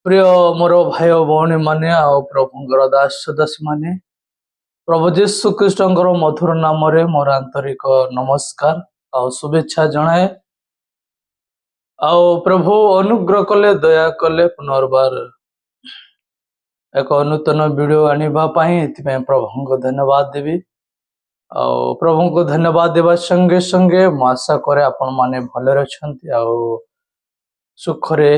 प्रिय मोर भाई भौणी माने आ प्रभुंकर दास दासी माने प्रभु जीशु ख्रीष्टर मधुर नाम मोर आंतरिक नमस्कार आ शुभेच्छा जनाए। प्रभु अनुग्रह कले दया कले पुनर्बार एक नूतन वीडियो आने प्रभु को धन्यवाद देवी। प्रभु को धन्यवाद देवा संगे संगे आशा करे आपण माने भले अच्छा सुखरे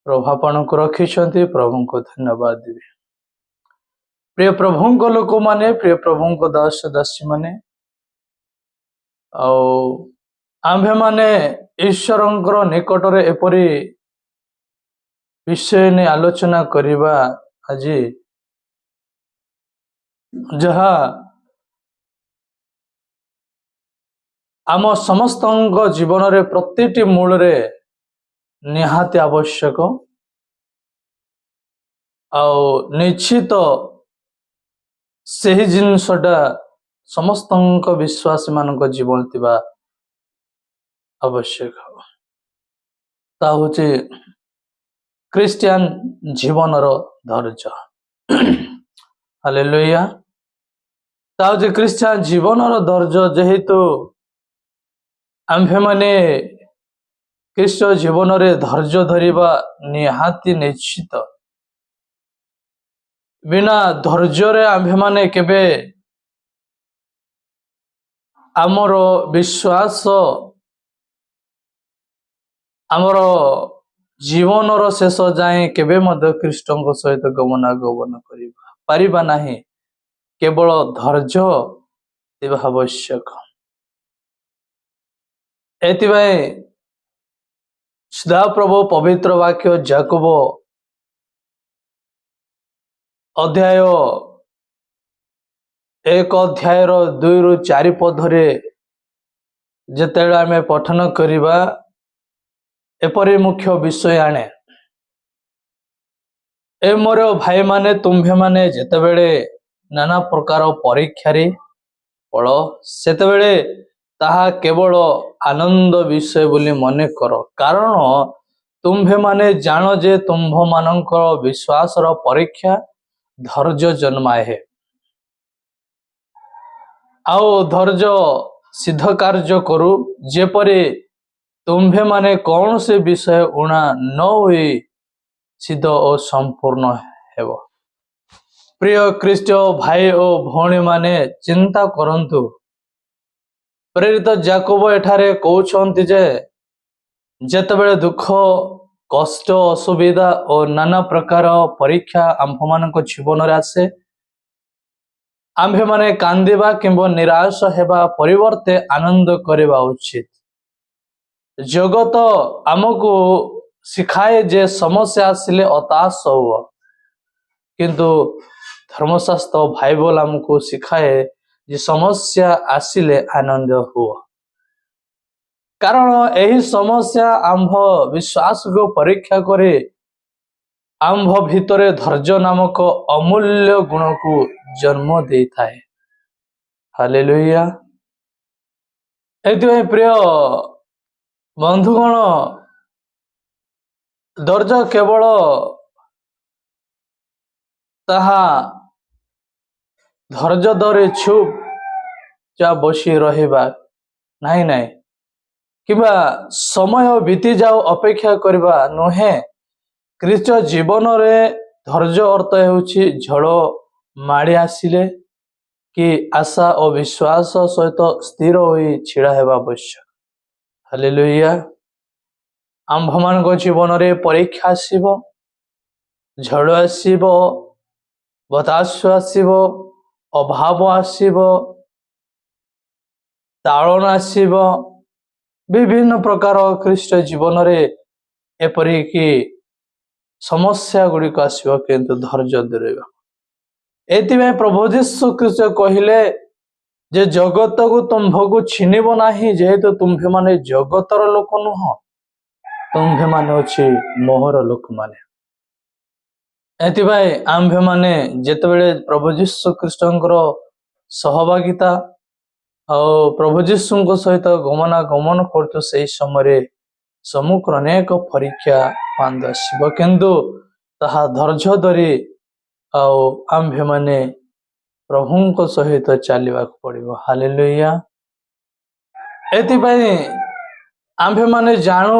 प्रभापण को रखी प्रभु को धन्यवाद देवी। प्रिय प्रभु लोक माने प्रिय प्रभु दास दासी माने आम्भे माने ईश्वर निकट रे एपरी विषय ने आलोचना करिबा आज जहा आम समस्त जीवन रे प्रत्येक मूल रे निहाती आवश्यक निश्चित से जिनसटा समस्त विश्वासी मान जीवन थिबा आवश्यक ता होचे क्रिश्चियन जीवन रो धैर्य। हालेलुया। ता होचे क्रिश्चियन जीवन रो धैर्य जेहेतु आम्भे माने ख्रीष्ट जीवन रे धैर्य धरिबा निहाती निश्चित। बिना धैर्य रे आम्भे माने केबे आमर विश्वास आमर जीवन रो शेष जाए केबे मध्य ख्रीष्ट सहित गमनागमन करिबा नाही। केवल धैर्य थिबा आवश्यक। एतिबाई सदा प्रभु पवित्र वाक्य याकूब अध्याय 1 अध्याय 2 रु 4 पदरे जेतेबेले आमे पठन करिबा एपरि मुख्य विषय आने। ए मोर भाई माने तुम्भे माने जेतेबेले नाना प्रकार परीक्षा रे पड़ो सेतेबेले ताहा केवल आनंद विषय बोली मने करो, कारण तुम्भे माने जानो जे तुम्भ मानकर विश्वास रो परीक्षा धैर्य जन्माए है। आओ धैर्य सिद्ध कार्य करू जेपरि तुम्भे माने कौन से विषय उणा न हुई सिद्ध और संपूर्ण हेबो। प्रिय ख्रीष्ट भाई और भौणी माने चिंता करंतु। प्रेरित याकूब एठारे कहउछंती जे जेतेबेले दुख कष्ट असुविधा और नाना प्रकार परीक्षा आम्भ मानक जीवन रे आसे आम्भे माने कांदिबा किंबा निराश हेबा परिवर्ते आनंद करबा उचित। जगत आमको सिखाए जे समस्या आसिले हताश हो, किंतु धर्मशास्त्र बाइबल हमको सिखाए जे समस्या आसिले आनंद हो, कारण यही समस्या आम्भ विश्वास को परीक्षा करे आम्भ भितरे धैर्य नामक अमूल्य गुण को जन्म दे थाए। हालेलुया। एति प्रिय बंधुगण धैर्य केवल ताहा धैर्य धरे चुप जा बसी रहिबा नहीं नहीं किबा समय बीती जाओ अपेक्षा करबा नहे। ख्रीष्ट जीवन रे धैर्य अर्थ हेउछि झड़ माड़ी आसिले कि आशा और विश्वास सहित स्थिर होई छिड़ा हेबा आवश्यक। हालेलुया। आम्भ मानक जीवन रे परीक्षा आसीबो, झड़ आसीबो, बतास आसीबो, अभाव आसीबो, ताड़न आसीबो, विभिन्न प्रकार ख्रीष्ट जीवन रे एपरि कि समस्या गुड़िक आसीबो, किंतु धैर्य धरिबा। एतिबे प्रभु यीशु ख्रीष्ट कहिले जे जगत को तुम्भको छिनिबो नाही, जेहेतु तुम्भे माने जगतर लोक नुह, तुम्भे माने अछि मोहर लोक माने। एतिबाई आम्भे माने जेतेबेले प्रभु यीशु ख्रीष्टंकर सहभागिता और प्रभु यीशु सहित गमनागमन करतो से समय सम्मुख अनेक परीक्षा पांद आसीबो, किंतु ତାହା ଧୈର୍ଯ୍ୟ ଧରି ଆଉ ଆମ୍ଭେମାନେ ପ୍ରଭୁଙ୍କ ସହିତ ଚାଲିବାକୁ ପଡ଼ିବ। ହାଲେଲୁୟା। ଏଥିପାଇଁ ଆମ୍ଭେମାନେ ଜାଣୁ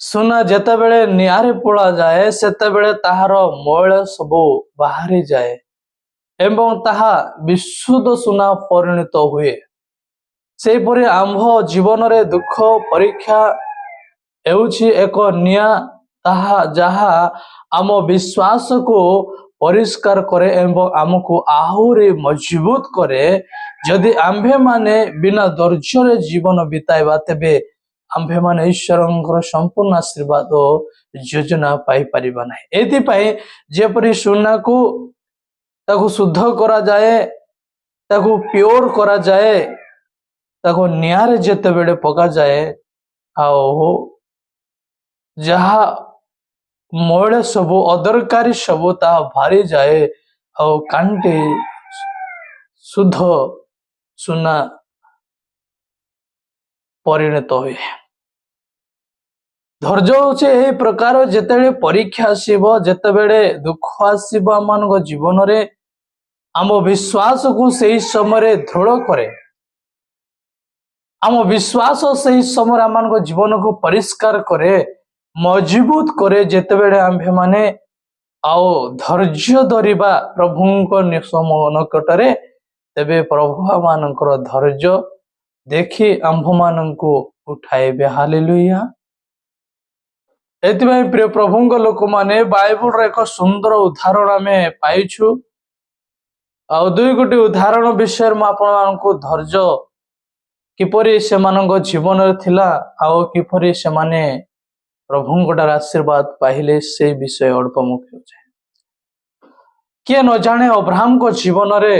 ସୁନା ଯେତେବେଳେ ନିଆଁରେ ପୋଡ଼ାଯାଏ ସେତେବେଳେ ତାହାର ମଇଳା ସବୁ ବାହାରିଯାଏ ଏବଂ ତାହା ବିଶୁଦ୍ଧ ସୁନା ପରିଣତ ହୁଏ। ସେହିପରି ଆମ୍ଭ ଜୀବନରେ ଦୁଃଖ ପରୀକ୍ଷା ହେଉଛି ଏକ ନିଆଁ ଯାହା ଆମ ବିଶ୍ୱାସକୁ ପରିଷ୍କାର କରେ ଏବଂ ଆମକୁ ଆହୁରି ମଜବୁତ କରେ। ଯଦି ଆମ୍ଭେମାନେ ବିନା ଧୈର୍ଯ୍ୟରେ ଜୀବନ ବିତାଇବା ତେବେ ଆମ୍ଭେମାନେ ଈଶ୍ୱରଙ୍କର ସମ୍ପୂର୍ଣ୍ଣ ଆଶୀର୍ବାଦ ଓ ଯୋଜନା ପାଇପାରିବା ନାହିଁ। ଏଥିପାଇଁ ଯେପରି ସୁନାକୁ ତାକୁ ଶୁଦ୍ଧ କରାଯାଏ, ତାକୁ ପିଓର କରାଯାଏ, ତାକୁ ନିଆଁରେ ଯେତେବେଳେ ପକାଯାଏ ଆଉ ଯାହା ମଇଳା ସବୁ ଅଦରକାରୀ ସବୁ ତାହା ବାହାରିଯାଏ ଆଉ କାଣ୍ଟି ଶୁଦ୍ଧ ସୁନା ପରିଣତ ହୁଏ। ଧୈର୍ଯ୍ୟ ହେଉଛି ଏହି ପ୍ରକାର ଯେତେବେଳେ ପରୀକ୍ଷା ଆସିବ, ଯେତେବେଳେ ଦୁଃଖ ଆସିବ ଆମମାନଙ୍କ ଜୀବନରେ, ଆମ ବିଶ୍ୱାସକୁ ସେହି ସମୟରେ ଦୃଢ଼ କରେ। ଆମ ବିଶ୍ୱାସ ସେହି ସମୟରେ ଆମମାନଙ୍କ ଜୀବନକୁ ପରିଷ୍କାର କରେ, ମଜବୁତ କରେ। ଯେତେବେଳେ ଆମ୍ଭେମାନେ ଆଉ ଧୈର୍ଯ୍ୟ ଧରିବା ପ୍ରଭୁଙ୍କ ନିକଟରେ, ତେବେ ପ୍ରଭୁ ମାନଙ୍କର ଧୈର୍ଯ୍ୟ ଦେଖି ଆମ୍ଭମାନଙ୍କୁ ଉଠାଇବେ। ହାଲେଲୁୟା। ଏଥିପାଇଁ ପ୍ରିୟ ପ୍ରଭୁଙ୍କ ଲୋକମାନେ ବାଇବଲର ଏକ ସୁନ୍ଦର ଉଦାହରଣ ଆମେ ପାଇଛୁ। ଆଉ ଦୁଇ ଗୋଟି ଉଦାହରଣ ବିଷୟରେ ମୁଁ ଆପଣମାନଙ୍କୁ ଧୈର୍ଯ୍ୟ କିପରି ସେମାନଙ୍କ ଜୀବନରେ ଥିଲା ଆଉ କିପରି ସେମାନେ ପ୍ରଭୁଙ୍କଠାରୁ ଆଶୀର୍ବାଦ ପାଇଲେ ସେଇ ବିଷୟ ଅଳ୍ପ ମୁଁ କହୁଛି। କିଏ ନ ଜାଣେ ଅବ୍ରାହମଙ୍କ ଜୀବନରେ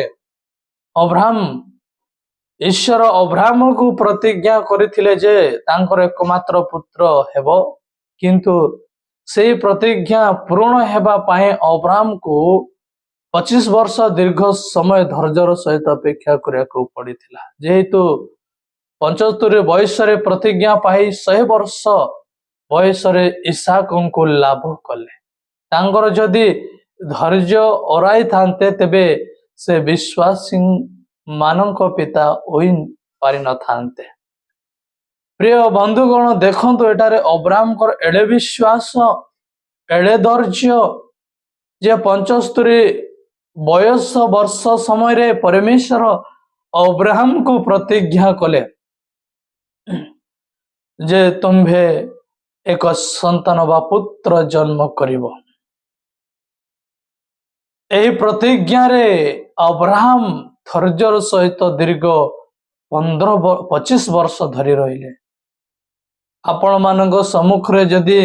ଈଶ୍ୱର ଅବ୍ରାହମକୁ ପ୍ରତିଜ୍ଞା କରିଥିଲେ ଯେ ତାଙ୍କର ଏକମାତ୍ର ପୁତ୍ର ହେବ, କିନ୍ତୁ ସେହି ପ୍ରତିଜ୍ଞା ପୂରଣ ହେବା ପାଇଁ ଅବ୍ରାହମକୁ 25 ବର୍ଷ ଦୀର୍ଘ ସମୟ ଧୈର୍ଯ୍ୟର ସହିତ ଅପେକ୍ଷା କରିବାକୁ ପଡ଼ିଥିଲା। ଯେହେତୁ 75 ବୟସରେ ପ୍ରତିଜ୍ଞା ପାଇ 100 ବର୍ଷ ବୟସରେ ଇସାକଙ୍କୁ ଲାଭ କଲେ। ତାଙ୍କର ଯଦି ଧୈର୍ଯ୍ୟ ଅରାଇଥାନ୍ତେ ତେବେ ସେ ବିଶ୍ୱାସୀ ମାନଙ୍କ ପିତା ହୋଇ ପାରିନଥାନ୍ତେ। ପ୍ରିୟ ବନ୍ଧୁଗଣ, ଦେଖନ୍ତୁ ଏଠାରେ ଅବ୍ରାହମଙ୍କର ଏଡ଼େ ବିଶ୍ୱାସ, ଏଡ଼େ ଧୈର୍ଯ୍ୟ ଯେ 75 ବର୍ଷ ସମୟରେ ପରମେଶ୍ୱର ଅବ୍ରାହମକୁ ପ୍ରତିଜ୍ଞା କଲେ ଯେ ତୁମ୍ଭେ ଏକ ସନ୍ତାନ ବା ପୁତ୍ର ଜନ୍ମ କରିବ। ଏହି ପ୍ରତିଜ୍ଞାରେ ଅବ୍ରାହମ ଧୈର୍ଯ୍ୟର ସହିତ ଦୀର୍ଘ 25 ବର୍ଷ ଧରି ରହିଲେ। ଆପଣମାନଙ୍କ ସମ୍ମୁଖରେ ଯଦି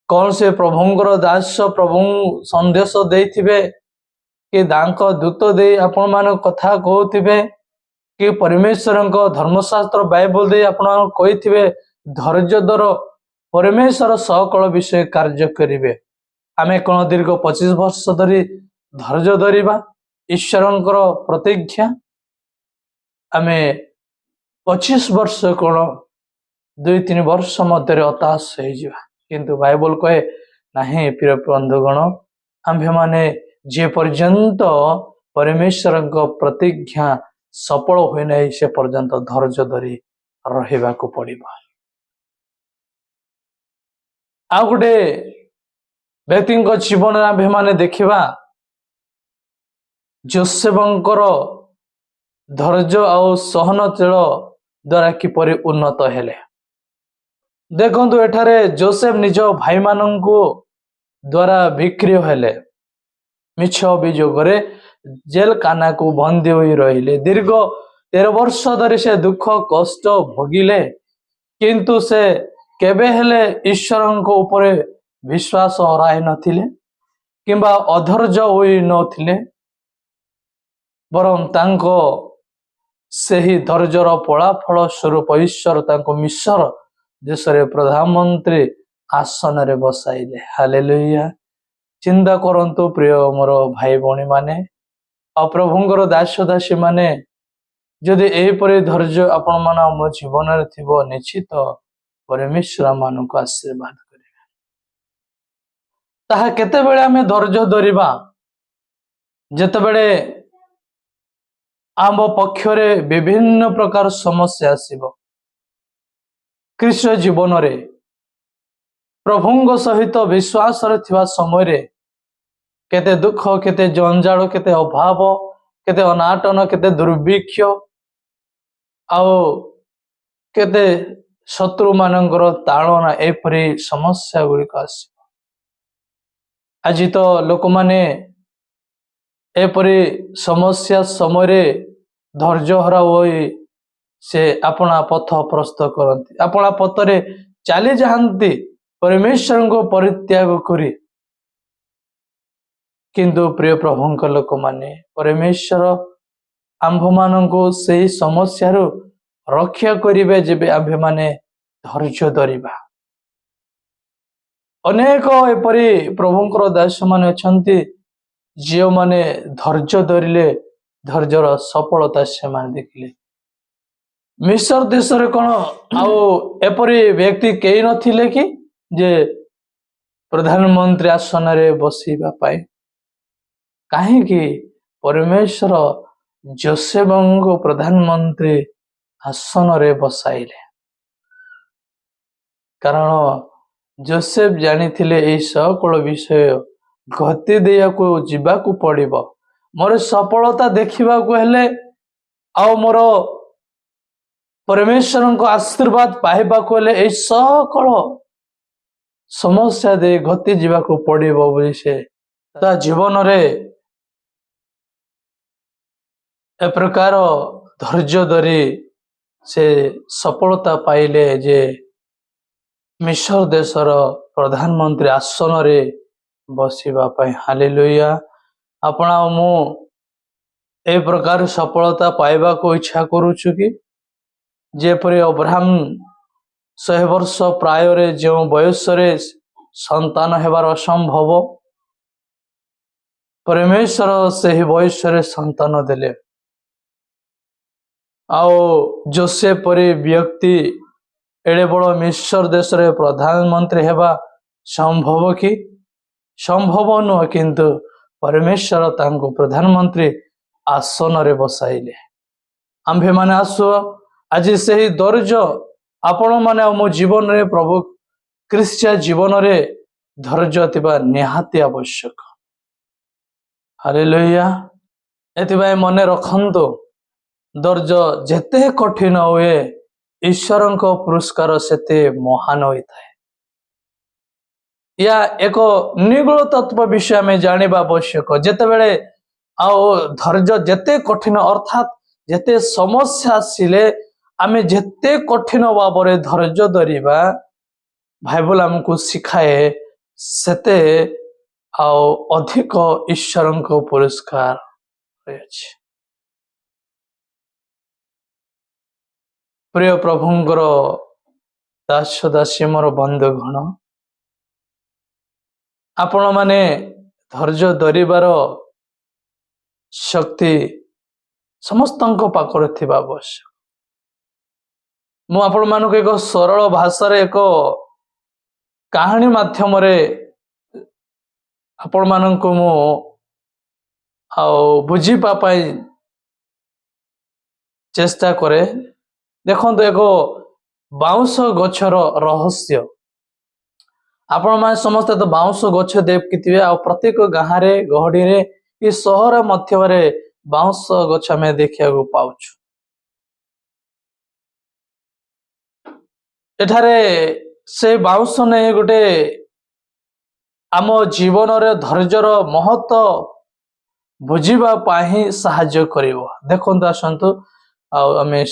କୌଣସି ପ୍ରଭୁଙ୍କର ଦାସ ପ୍ରଭୁ ସନ୍ଦେଶ ଦେଇଥିବେ କି ତାଙ୍କ ଦୂତ ଦେଇ ଆପଣମାନଙ୍କ କଥା କହୁଥିବେ କି ପରମେଶ୍ୱରଙ୍କ ଧର୍ମଶାସ୍ତ୍ର ବାଇବଲ ଦେଇ ଆପଣମାନଙ୍କୁ କହିଥିବେ ଧୈର୍ଯ୍ୟ ଧର, ପରମେଶ୍ୱର ସକଳ ବିଷୟ କାର୍ଯ୍ୟ କରିବେ। ଆମେ କଣ ଦୀର୍ଘ 25 ବର୍ଷ ଧରି ଧୈର୍ଯ୍ୟ ଧରିବା ଈଶ୍ୱରଙ୍କର ପ୍ରତିଜ୍ଞା? ଆମେ 25 ବର୍ଷ କଣ 2-3 ବର୍ଷ ମଧ୍ୟରେ ହତାଶ ହେଇଯିବା। କିନ୍ତୁ ବାଇବଲ କହେ ନାହିଁ ପ୍ରିୟ ବନ୍ଧୁଗଣ, ଆମ୍ଭେମାନେ ଯେ ପର୍ଯ୍ୟନ୍ତ ପରମେଶ୍ୱରଙ୍କ ପ୍ରତିଜ୍ଞା ସଫଳ ହୁଏ ନାହିଁ ସେ ପର୍ଯ୍ୟନ୍ତ ଧୈର୍ଯ୍ୟ ଧରି ରହିବାକୁ ପଡ଼ିବ। ଆଉ ଗୋଟେ ବ୍ୟକ୍ତିଙ୍କ ଜୀବନରେ ଆମ୍ଭେମାନେ ଦେଖିବା ଯୋସେଫଙ୍କର ଧୈର୍ଯ୍ୟ ଆଉ ସହନଶୀଳ ଦ୍ୱାରା କିପରି ଉନ୍ନତ ହେଲେ। ଦେଖନ୍ତୁ ଏଠାରେ ଯୋସେଫ ନିଜ ଭାଇମାନଙ୍କୁ ଦ୍ୱାରା ବିକ୍ରି ହେଲେ, ମିଛ ଅଭିଯୋଗରେ ଜେଲଖାନାକୁ ବନ୍ଦୀ ହୋଇ ରହିଲେ। ଦୀର୍ଘ 13 ବର୍ଷ ଧରି ସେ ଦୁଃଖ କଷ୍ଟ ଭୋଗିଲେ, କିନ୍ତୁ ସେ କେବେ ହେଲେ ଈଶ୍ୱରଙ୍କ ଉପରେ ବିଶ୍ୱାସ ହରାଇ ନଥିଲେ କିମ୍ବା ଅଧୈର୍ଯ୍ୟ ହୋଇ ନଥିଲେ, ବରଂ ତାଙ୍କ ସେହି ଧୈର୍ଯ୍ୟର ଫଳାଫଳ ସ୍ୱରୂପ ଈଶ୍ୱର ତାଙ୍କୁ ମିଶ୍ର ଦେଶରେ ପ୍ରଧାନମନ୍ତ୍ରୀ ଆସନରେ ବସାଇଲେ। ହାଲେଲୁୟା। ଚିନ୍ତା କରନ୍ତୁ ପ୍ରିୟ ମୋର ଭାଇ ଭଉଣୀ ମାନେ ଆଉ ପ୍ରଭୁଙ୍କର ଦାସ ଦାସୀ ମାନେ, ଯଦି ଏହିପରି ଧୈର୍ଯ୍ୟ ଆପଣମାନ ମୋ ଜୀବନରେ ଥିବ, ନିଶ୍ଚିତ ପରମେଶ୍ୱର ମାନଙ୍କୁ ଆଶୀର୍ବାଦ କରିବେ। ତାହା କେତେବେଳେ ଆମେ ଧୈର୍ଯ୍ୟ ଧରିବା ଯେତେବେଳେ ଆମ ପକ୍ଷରେ ବିଭିନ୍ନ ପ୍ରକାର ସମସ୍ୟା ଆସିବ। ଖ୍ରୀଷ୍ଟ ଜୀବନରେ ପ୍ରଭୁଙ୍କ ସହିତ ବିଶ୍ୱାସରେ ଥିବା ସମୟରେ କେତେ ଦୁଃଖ, କେତେ ଜଞ୍ଜାଳ, କେତେ ଅଭାବ, କେତେ ଅନାଟନ, କେତେ ଦୁର୍ଭିକ୍ଷ ଆଉ କେତେ ଶତ୍ରୁ ମାନଙ୍କର ତାଳନା ଏପରି ସମସ୍ୟା ଗୁଡ଼ିକ ଆସିବ। ଆଜି ତ ଲୋକମାନେ ଏପରି ସମସ୍ୟା ସମୟରେ ଧୈର୍ଯ୍ୟ ହରା ହୋଇ ସେ ଆପଣା ପଥ ପ୍ରସ୍ତୁତ କରନ୍ତି, ଆପଣା ପଥରେ ଚାଲି ଯାଆନ୍ତି ପରମେଶ୍ୱରଙ୍କୁ ପରିତ୍ୟାଗ କରି। କିନ୍ତୁ ପ୍ରିୟ ପ୍ରଭୁଙ୍କ ଲୋକମାନେ ପରମେଶ୍ୱର ଆମ୍ଭମାନଙ୍କୁ ସେହି ସମସ୍ୟାରୁ ରକ୍ଷା କରିବେ ଯେବେ ଆମ୍ଭେମାନେ ଧୈର୍ଯ୍ୟ ଧରିବା। ଅନେକ ଏପରି ପ୍ରଭୁଙ୍କର ଦାସମାନେ ଅଛନ୍ତି ଯେଉଁମାନେ ଧୈର୍ଯ୍ୟ ଧରିଲେ ଧୈର୍ଯ୍ୟର ସଫଳତା ସେମାନେ ଦେଖିଲେ। ମିଶ୍ର ଦେଶରେ କଣ ଆଉ ଏପରି ବ୍ୟକ୍ତି କେହି ନଥିଲେ କି ଯେ ପ୍ରଧାନମନ୍ତ୍ରୀ ଆସନରେ ବସିବା ପାଇଁ? କାହିଁକି ପରମେଶ୍ୱର ଯୋସେଫଙ୍କୁ ପ୍ରଧାନମନ୍ତ୍ରୀ ଆସନରେ ବସାଇଲେ? କାରଣ ଯୋସେଫ ଜାଣିଥିଲେ ଏହି সকଳ ବିଷୟ ଘତି ଦେବାକୁ ଯିବାକୁ ପଡ଼ିବ। ମୋର ସଫଳତା ଦେଖିବାକୁ ହେଲେ ଆଉ ମୋର ପରମେଶ୍ୱରଙ୍କ ଆଶୀର୍ବାଦ ପାଇବାକୁ ହେଲେ ଏହି সকଳ ସମସ୍ୟା ଦେଇ ଘତି ଯିବାକୁ ପଡ଼ିବ ବୋଲି ସେ ତା ଜୀବନରେ ଏ ପ୍ରକାର ଧୈର୍ଯ୍ୟ ଧରି ସେ ସଫଳତା ପାଇଲେ ଯେ ମିଶ୍ର ଦେଶର ପ୍ରଧାନମନ୍ତ୍ରୀ ଆସନରେ ବସିବା ପାଇଁ। ହାଲେଲୁୟା। ଆପଣ ଆଉ ମୁଁ ଏ ପ୍ରକାର ସଫଳତା ପାଇବାକୁ ଇଚ୍ଛା କରୁଛୁ କି? ଯେପରି ଅବ୍ରାହମ 100 ବର୍ଷ ପ୍ରାୟରେ ଯେଉଁ ବୟସରେ ସନ୍ତାନ ହେବାର ଅସମ୍ଭବ, ପରମେଶ୍ୱର ସେହି ବୟସରେ ସନ୍ତାନ ଦେଲେ। ଆଉ ଯୋସେଫ ପରି ବ୍ୟକ୍ତି ଏଡ଼େ ବଡ଼ ମିଶ୍ର ଦେଶରେ ପ୍ରଧାନମନ୍ତ୍ରୀ ହେବା ସମ୍ଭବ କି? ସମ୍ଭବ ନୁହ, କିନ୍ତୁ ପରମେଶ୍ୱର ତାଙ୍କୁ ପ୍ରଧାନମନ୍ତ୍ରୀ ଆସନରେ ବସାଇଲେ। ଆମ୍ଭେମାନେ ଆସୁ ଆଜି ସେହି ଧୈର୍ଯ୍ୟ ଆପଣମାନେ ଆଉ ମୋ ଜୀବନରେ ପ୍ରଭୁ ଖ୍ରୀଷ୍ଟ ଜୀବନରେ ଧୈର୍ଯ୍ୟ ଥିବା ନିହାତି ଆବଶ୍ୟକ। ହାଲେଲୁୟା। ଏଥିପାଇଁ ମନେ ରଖନ୍ତୁ, ଧୈର୍ଯ୍ୟ ଯେତେ କଠିନ ହୁଏ ଈଶ୍ୱରଙ୍କ ପୁରସ୍କାର ସେତେ ମହାନ ହୋଇଥାଏ। ଏହା ଏକ ନିଗୂଢ଼ ତତ୍ତ୍ୱ ବିଷୟ ଆମେ ଜାଣିବା ଆବଶ୍ୟକ। ଯେତେବେଳେ ଆଉ ଧୈର୍ଯ୍ୟ ଯେତେ କଠିନ, ଅର୍ଥାତ୍ ଯେତେ ସମସ୍ୟା ଆସିଲେ ଆମେ ଯେତେ କଠିନ ଭାବରେ ଧୈର୍ଯ୍ୟ ଧରିବା, ବାଇବେଲ ଆମକୁ ଶିଖାଏ ସେତେ ଆଉ ଅଧିକ ଈଶ୍ୱରଙ୍କ ପୁରସ୍କାର ରହିଅଛି। ପ୍ରିୟ ପ୍ରଭୁଙ୍କର ଦାସ ଦାସୀ ମୋର ବନ୍ଧୁଗଣ, ଆପଣମାନେ ଧୈର୍ଯ୍ୟ ଧରିବାର ଶକ୍ତି ସମସ୍ତଙ୍କ ପାଖରେ ଥିବା ଆବଶ୍ୟକ। ମୁଁ ଆପଣମାନଙ୍କୁ ଏକ ସରଳ ଭାଷାରେ ଏକ କାହାଣୀ ମାଧ୍ୟମରେ ଆପଣମାନଙ୍କୁ ମୁଁ ଆଉ ବୁଝିବା ପାଇଁ ଚେଷ୍ଟା କରେ। ଦେଖନ୍ତୁ, ଏକ ବାଉଁଶ ଗଛର ରହସ୍ୟ। ଆପଣମାନେ ସମସ୍ତେ ତ ବାଉଁଶ ଗଛ ଦେଖିଥିବେ, ଆଉ ପ୍ରତ୍ୟେକ ଗାଁରେ ଗହଡ଼ିରେ କି ସହର ମଧ୍ୟରେ ବାଉଁଶ ଗଛ ଆମେ ଦେଖିବାକୁ ପାଉଛୁ। ଏଠାରେ ସେ ବାଉଁଶ ନେଇ ଗୋଟେ ଆମ ଜୀବନରେ ଧୈର୍ଯ୍ୟର ମହତ୍ଵ ବୁଝିବା ପାଇଁ ହିଁ ସାହାଯ୍ୟ କରିବ। ଦେଖନ୍ତୁ, ଆସନ୍ତୁ ଆଉ ଆମେ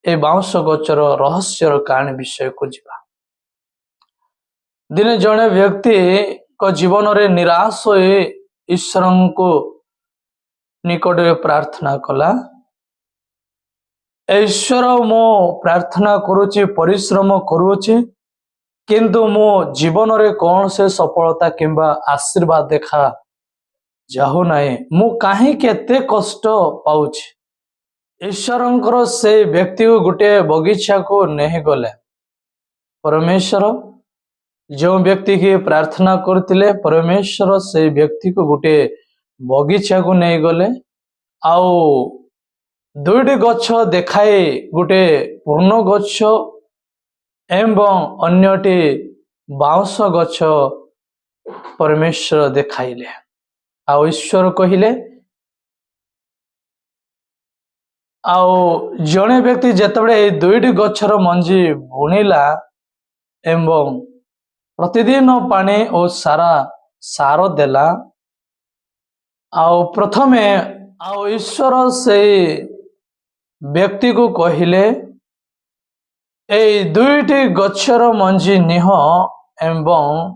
ଏ ବାଉଁଶ ଗଛର ରହସ୍ୟର କାହାଣୀ ବିଷୟକୁ ଯିବା। ଦିନେ ଜଣେ ବ୍ୟକ୍ତିଙ୍କ ଜୀବନରେ ନିରାଶ ହୋଇ ଈଶ୍ୱରଙ୍କୁ ନିକଟରେ ପ୍ରାର୍ଥନା କଲା, ଈଶ୍ୱର, ମୁଁ ପ୍ରାର୍ଥନା କରୁଛି, ପରିଶ୍ରମ କରୁଛି, କିନ୍ତୁ ମୋ ଜୀବନରେ କୌଣସି ସଫଳତା କିମ୍ବା ଆଶୀର୍ବାଦ ଦେଖା ଯାଉନାହିଁ। ମୁଁ କାହିଁକି ଏତେ କଷ୍ଟ ପାଉଛି? ଈଶ୍ୱରଙ୍କର ସେଇ ବ୍ୟକ୍ତିକୁ ଗୋଟିଏ ବଗିଚାକୁ ନେଇଗଲେ। ପରମେଶ୍ୱର जो व्यक्ति की प्रार्थना करथिले परमेश्वर से व्यक्ति को गोटे बगीचा को नहीं गले आउ दुईटी गछ देखाई गोटे पूर्ण गछ एवं अन्यटी बाउंस गछ परमेश्वर देखाइले आउ ईश्वर कहिले आउ जड़े व्यक्ति जेतबे दुईटी गछर मंजी बुणिला एवं प्रतिदिन पानी और सारा सार देला आउ प्रथमे आउ ईश्वर से व्यक्ति को कहिले ए दुईटी गछर मंजी निह एवं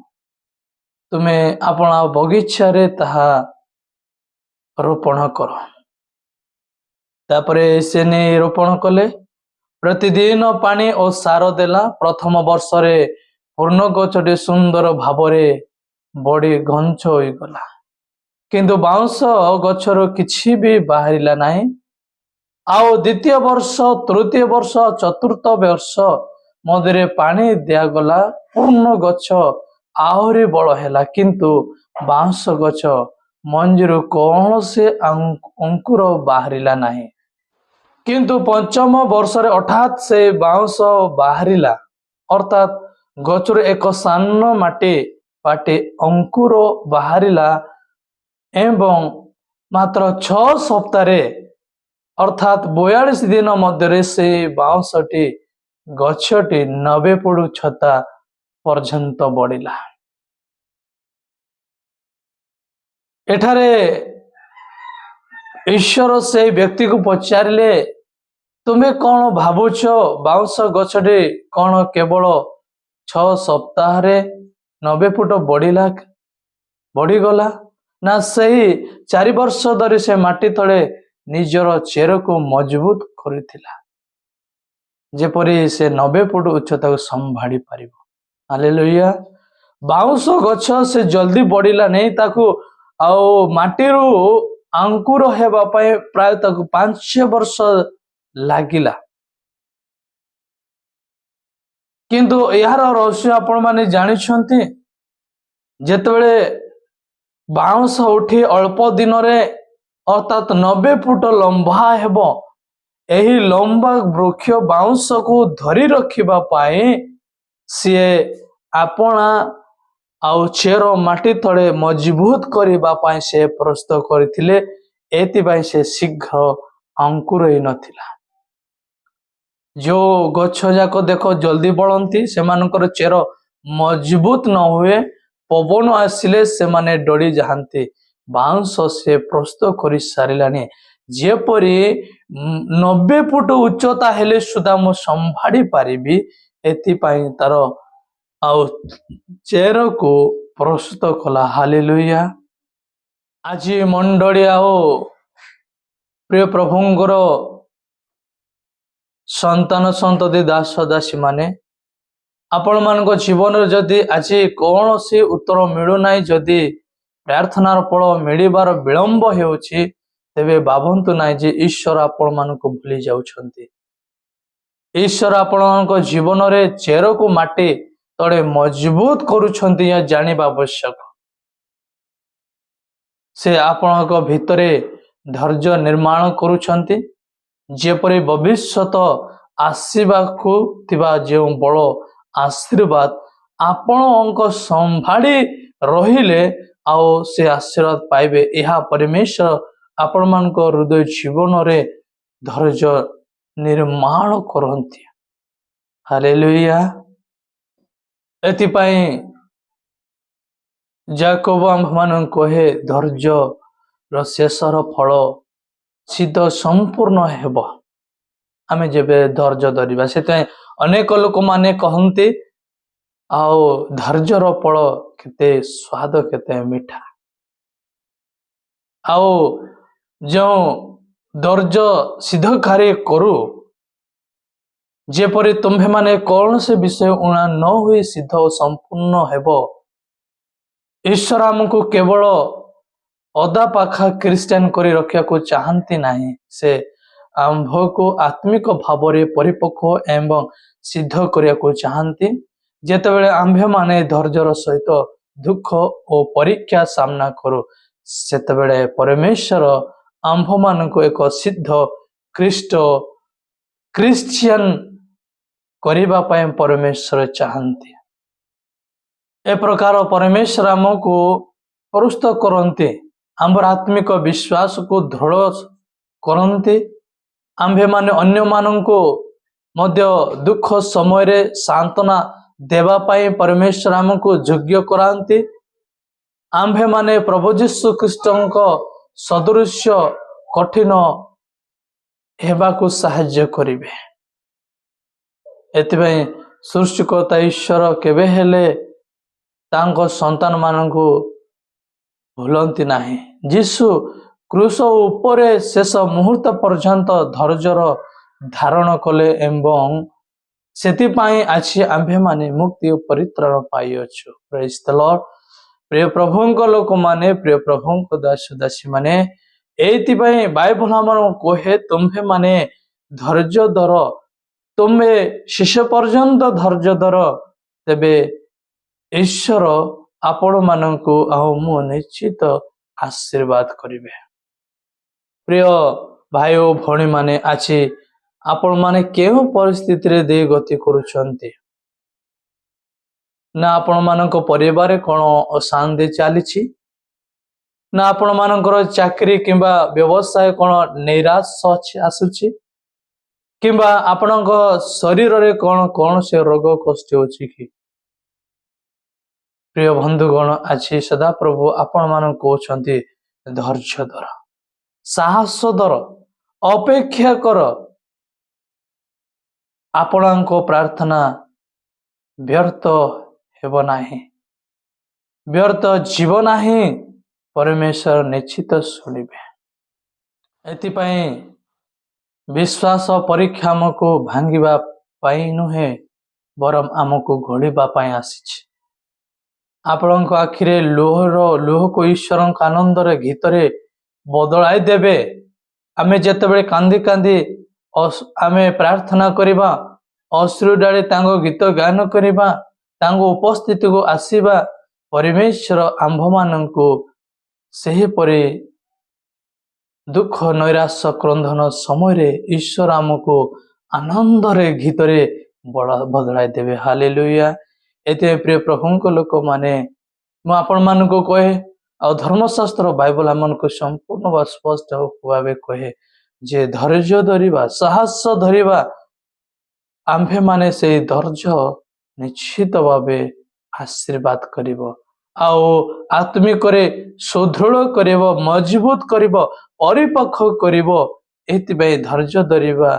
तुम्हें अपना बगीचा रे ताहा रोपण कर तापरे से नहीं रोपण कले प्रतिदिन पानी और सार देला प्रथम वर्ष रे पूर्ण गछटी सुंदर भावरे बड़ी घंच हो गला किंतु बाउंस गछर किछि भी बाहरिला नाही आउ द्वितीय वर्ष तृतीय वर्ष चतुर्थ वर्ष मध्य पानी दिगला पूर्ण गछ आहरी बड़ है किंतु बांस गछ मंजीरु कौन से अंकुर बाहरिला नाही किंतु पंचम वर्ष रे अर्थात से बांस बाहरिला अर्थात गछर एक सान माटी पाटे अंकुर बाहरिला एवं मात्र 6 सप्ताह अर्थात 42 दिन मध्य से बाउंसटी गछटी 90 फुट छता पर्यंत बढ़िला एठारे ईश्वर से व्यक्ति को पचारे तुम्हें कौन भावुच बाउंस गछटी कौन केवल 6 सप्ताह 90 फुट बढ़िला बढ़ीगला ना सही 4 वर्ष धरी से माटी तले निजर चेर को मजबूत करिथिला जेपरी से 90 फुट उच्चता को संभाड़ी पारिबो हालेलुया बाउंस गछ से जल्दी बढ़िला नहीं ताकू आउ माटीरू अंकुर हेबा पय प्राय ताकू 5 वर्ष लागिला किंतु यार रहस्य आपण माने जानि छथि जेतबेले बाउंस उठी अल्प दिन रे अर्थात 90 फुट लंबा हेबो एही लंबा वृक्ष बाउंस को धरी रखिबा पाए सीए आपना आउ चेर माटी तले मजबूत करबा पाए से प्रस्तुत करथिले एति पाए से शीघ्र अंकुर ही नथिला जो गछ जाको देखो जल्दी बढ़ंती से मानकर चेर मजबूत न हुए पवन आसिले से माने डोली जाहांती बाउंस से प्रस्तुत कर सारानी जेपरी 90 फुट उच्चता हेले सुधा मु संभाड़ी पारिबी एथिपाई तार आउ चेर को प्रस्तुत कला हालेलुया आज मंडली आओ प्रिय प्रभुंगर संतान संतति दास दासी माने आपण मान जीवन जदि आज कौन सी उत्तर मिलूना जदि प्रार्थनार फल मिलबार विलंब होउछि तेबे भावंतु ना जे ईश्वर आपण मानक भूली जाउछंती ईश्वर आपण मानक जीवन रे चेर को माटी तळे मजबूत करूछंती या जानिबा आवश्यक से आपणक भितरे धैर्य निर्माण करूछंती जेपरि भविष्यत आसीबाकू थिबा जे बड़ आशीर्वाद आपणक संभाड़ी रहिले आओ से आशीर्वाद पाइबे यह परमेश्वर आपण मान को हृदय जीवन रे धैर्य निर्माण करंती हालेलुया एतिपाई याकोब आम कहे धैर्य र शेषर फल सिद्ध संपूर्ण हेब आमे जेबे धैर्य धरिबा से अनेक लोक माने कहंती आओ धैर्यर फल केते स्वाद केते मीठा आओ जो धैर्य सिद्ध कार्य करू जेपरी तुम्हें माने कौन से विषय उणा न हुई सिद्ध और संपूर्ण हेब ईश्वर आमको केवल अदा पाखा क्रिस्टियन करी रखा को चाहती नहीं से आंभ को आत्मिक भाव में परिपक्व एवं सिद्ध करिया को चाहती ଯେତେବେଳେ ଆମ୍ଭେମାନେ ଧୈର୍ଯ୍ୟର ସହିତ ଦୁଃଖ ଓ ପରୀକ୍ଷା ସାମ୍ନା କରୁ ସେତେବେଳେ ପରମେଶ୍ୱର ଆମ୍ଭମାନଙ୍କୁ ଏକ ସିଦ୍ଧ ଖ୍ରୀଷ୍ଟିଆନ କରିବା ପାଇଁ ପରମେଶ୍ୱର ଚାହାନ୍ତି। ଏ ପ୍ରକାର ପରମେଶ୍ୱର ଆମକୁ ପ୍ରସ୍ତୁତ କରନ୍ତି, ଆମର ଆତ୍ମିକ ବିଶ୍ୱାସକୁ ଦୃଢ଼ କରନ୍ତି। ଆମ୍ଭେମାନେ ଅନ୍ୟମାନଙ୍କୁ ମଧ୍ୟ ଦୁଃଖ ସମୟରେ ସାନ୍ତ୍ୱନା ଦେବା ପାଇଁ ପରମେଶ୍ୱର ଆମକୁ ଯୋଗ୍ୟ କରାନ୍ତି। ଆମ୍ଭେମାନେ ପ୍ରଭୁ ଯୀଶୁ ଖ୍ରୀଷ୍ଟଙ୍କ ସଦୃଶ୍ୟ କଠିନ ହେବାକୁ ସାହାଯ୍ୟ କରିବେ। ଏଥିପାଇଁ ସୃଷ୍ଟିକର୍ତ୍ତା ଈଶ୍ୱର କେବେ ହେଲେ ତାଙ୍କ ସନ୍ତାନମାନଙ୍କୁ ଭୁଲନ୍ତି ନାହିଁ। ଯୀଶୁ କ୍ରୁଶ ଉପରେ ଶେଷ ମୁହୂର୍ତ୍ତ ପର୍ଯ୍ୟନ୍ତ ଧୈର୍ଯ୍ୟର ଧାରଣ କଲେ ଏବଂ ସେଥିପାଇଁ ଆଜି ଆମ୍ଭେମାନେ ମୁକ୍ତି ଓ ପରିତ୍ରାଣ ପାଇଅଛୁ। ପ୍ରେଜ୍ ଦ ଲର୍ଡ। ପ୍ରିୟ ପ୍ରଭୁଙ୍କ ଲୋକମାନେ, ପ୍ରିୟ ପ୍ରଭୁଙ୍କ ଦାସ ଦାସୀମାନେ, ଏଇଥିପାଇଁ ବାଇବଲ ଆମକୁ କହେ ତୁମ୍ଭେମାନେ ଧୈର୍ଯ୍ୟ ଧର, ତୁମେ ଶେଷ ପର୍ଯ୍ୟନ୍ତ ଧୈର୍ଯ୍ୟ ଧର, ତେବେ ଈଶ୍ୱର ଆପଣମାନଙ୍କୁ ଆଉ ମୁଁ ନିଶ୍ଚିତ ଆଶୀର୍ବାଦ କରିବେ। ପ୍ରିୟ ଭାଇ ଓ ଭଉଣୀମାନେ, ଆଜି ଆପଣମାନେ କେଉଁ ପରିସ୍ଥିତିରେ ଦେଇ ଗତି କରୁଛନ୍ତି? ନା ଆପଣମାନଙ୍କ ପରିବାରରେ କ'ଣ ଅଶାନ୍ତି ଚାଲିଛି? ନା ଆପଣମାନଙ୍କର ଚାକିରି କିମ୍ବା ବ୍ୟବସାୟ କ'ଣ ନିରାଶ ଆସୁଛି? କିମ୍ବା ଆପଣଙ୍କ ଶରୀରରେ କ'ଣ କୌଣସି ରୋଗ କଷ୍ଟ ଅଛି କି? ପ୍ରିୟ ବନ୍ଧୁଗଣ, ଆଜି ସଦାପ୍ରଭୁ ଆପଣମାନଙ୍କୁ କହୁଛନ୍ତି ଧୈର୍ଯ୍ୟ ଧର, ସାହସ ଧର, ଅପେକ୍ଷା କର। ଆପଣଙ୍କ ପ୍ରାର୍ଥନା ବ୍ୟର୍ଥ ହେବ ନାହିଁ, ବ୍ୟର୍ଥ ଯିବ ନାହିଁ। ପରମେଶ୍ୱର ନିଶ୍ଚିତ ଶୁଣିବେ। ଏଥିପାଇଁ ବିଶ୍ୱାସ ପରୀକ୍ଷା ଆମକୁ ଭାଙ୍ଗିବା ପାଇଁ ନୁହେଁ, ବରଂ ଆମକୁ ଗଢ଼ିବା ପାଇଁ ଆସିଛି। ଆପଣଙ୍କ ଆଖିରେ ଲୁହକୁ ଈଶ୍ୱରଙ୍କ ଆନନ୍ଦରେ ଗୀତରେ ବଦଳାଇ ଦେବେ। ଆମେ ଯେତେବେଳେ କାନ୍ଦି କାନ୍ଦି ଆମେ ପ୍ରାର୍ଥନା କରିବା, ଅଶ୍ରୁ ଢାଳି ତାଙ୍କ ଗୀତ ଗାନ କରିବା, ତାଙ୍କ ଉପସ୍ଥିତିକୁ ଆସିବା, ପରମେଶ୍ୱର ଆମ୍ଭମାନଙ୍କୁ ସେହିପରି ଦୁଃଖ ନୈରାଶ୍ୟ କ୍ରନ୍ଦନ ସମୟରେ ଈଶ୍ୱର ଆମକୁ ଆନନ୍ଦରେ ଗୀତରେ ବଦଳାଇ ଦେବେ। ହାଲେଲୁୟା। ଏଥିପାଇଁ ପ୍ରିୟ ପ୍ରଭୁଙ୍କ ଲୋକମାନେ, ମୁଁ ଆପଣମାନଙ୍କୁ କହେ, ଆଉ ଧର୍ମଶାସ୍ତ୍ର ବାଇବଲ ଆମମାନଙ୍କୁ ସମ୍ପୂର୍ଣ୍ଣ ବା ସ୍ପଷ୍ଟ ଭାବେ କହେ ଯେ ଧୈର୍ଯ୍ୟ ଧରିବା, ସାହସ ଧରିବା, ଆମ୍ଭେମାନେ ସେଇ ଧୈର୍ଯ୍ୟ ନିଶ୍ଚିତ ଭାବେ ଆଶୀର୍ବାଦ କରିବ ଆଉ ଆତ୍ମିକରେ ସୁଦୃଢ଼ କରିବ, ମଜବୁତ କରିବ, ପରିପକ୍ୱ କରିବ। ଏଥିପାଇଁ ଧୈର୍ଯ୍ୟ ଧରିବା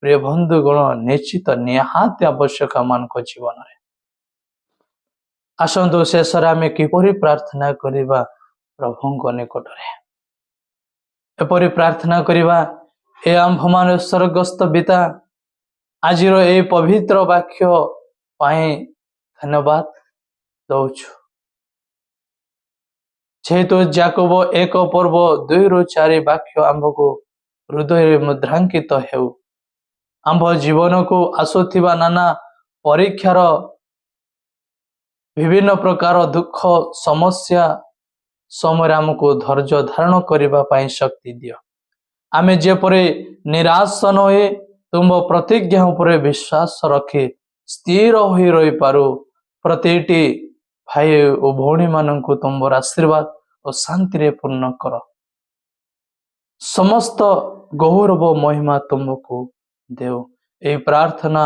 ପ୍ରିୟ ବନ୍ଧୁଗଣ ନିଶ୍ଚିତ ନିହାତି ଆବଶ୍ୟକ ମାନଙ୍କ ଜୀବନରେ। ଆସନ୍ତୁ ଶେଷରେ ଆମେ କିପରି ପ୍ରାର୍ଥନା କରିବା ପ୍ରଭୁଙ୍କ ନିକଟରେ। ଏପରି ପ୍ରାର୍ଥନା କରିବା, ଏ ଆମ୍ଭମାନ ସ୍ୱର୍ଗସ୍ଥ ପିତା, ଆଜିର ଏହି ପବିତ୍ର ବାକ୍ୟ ପାଇଁ ଧନ୍ୟବାଦ ଦଉଛୁ। ଯେହେତୁ ଯାକୋବ 1:2-4 ବାକ୍ୟ ଆମ୍ଭକୁ ହୃଦୟରେ ମୁଦ୍ରାଙ୍କିତ ହେଉ, ଆମ୍ଭ ଜୀବନକୁ ଆସୁଥିବା ନାନା ପରୀକ୍ଷାର ବିଭିନ୍ନ ପ୍ରକାର ଦୁଃଖ ସମସ୍ୟା ସମୟରେ ଆମକୁ ଧୈର୍ଯ୍ୟ ଧାରଣ କରିବା ପାଇଁ ଶକ୍ତି ଦିଅ। ଆମେ ଯେପରି ନିରାଶ ନ ହୋଇ ତୁମ ପ୍ରତିଜ୍ଞା ଉପରେ ବିଶ୍ୱାସ ରଖି ସ୍ଥିର ହୋଇ ରହିପାରୁ। ପ୍ରତିଟି ଭାଇ ଓ ଭଉଣୀମାନଙ୍କୁ ତୁମର ଆଶୀର୍ବାଦ ଓ ଶାନ୍ତିରେ ପୂର୍ଣ୍ଣ କର। ସମସ୍ତ ଗୌରବ ମହିମା ତୁମକୁ ଦେଉ। ଏହି ପ୍ରାର୍ଥନା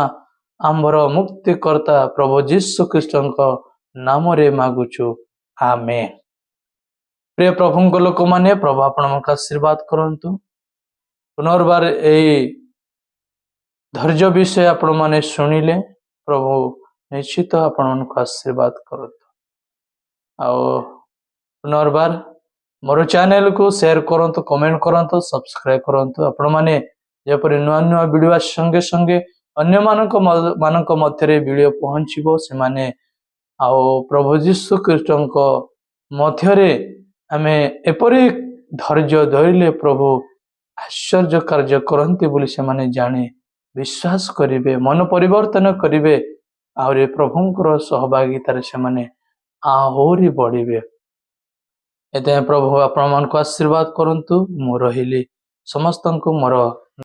ଆମ୍ଭର ମୁକ୍ତିକର୍ତ୍ତା ପ୍ରଭୁ ଯୀଶୁ ଖ୍ରୀଷ୍ଟଙ୍କ ନାମରେ ମାଗୁଛୁ, ଆମେନ୍। ପ୍ରିୟ ପ୍ରଭୁଙ୍କ ଲୋକମାନେ, ପ୍ରଭୁ ଆପଣଙ୍କୁ ଆଶୀର୍ବାଦ କରନ୍ତୁ। ପୁନର୍ବାର ଏହି ଧୈର୍ଯ୍ୟ ବିଷୟ ଆପଣମାନେ ଶୁଣିଲେ, ପ୍ରଭୁ ନିଶ୍ଚିତ ଆପଣମାନଙ୍କୁ ଆଶୀର୍ବାଦ କରନ୍ତୁ। ଆଉ ପୁନର୍ବାର ମୋର ଚ୍ୟାନେଲକୁ ସେୟାର କରନ୍ତୁ, କମେଣ୍ଟ କରନ୍ତୁ, ସବସ୍କ୍ରାଇବ କରନ୍ତୁ। ଆପଣମାନେ ଯେପରି ନୂଆ ନୂଆ ଭିଡ଼ିଓ ସଙ୍ଗେ ସଙ୍ଗେ ଅନ୍ୟମାନଙ୍କ ମଧ୍ୟରେ ଭିଡ଼ିଓ ପହଞ୍ଚିବ, ସେମାନେ ଆଉ ପ୍ରଭୁ ଯୀଶୁ ଖ୍ରୀଷ୍ଟଙ୍କ ମଧ୍ୟରେ ଆମେ ଏପରି ଧୈର୍ଯ୍ୟ ଧରିଲେ ପ୍ରଭୁ ଆଶ୍ଚର୍ଯ୍ୟ କାର୍ଯ୍ୟ କରନ୍ତି ବୋଲି ସେମାନେ ଜାଣି ବିଶ୍ୱାସ କରିବେ, ମନ ପରିବର୍ତ୍ତନ କରିବେ ଆହୁରି ପ୍ରଭୁଙ୍କର ସହଭାଗିତାରେ ସେମାନେ ଆହୁରି ବଢିବେ। ଏଥିପାଇଁ ପ୍ରଭୁ ଆପଣମାନଙ୍କୁ ଆଶୀର୍ବାଦ କରନ୍ତୁ। ମୁଁ ରହିଲି, ସମସ୍ତଙ୍କୁ ମୋର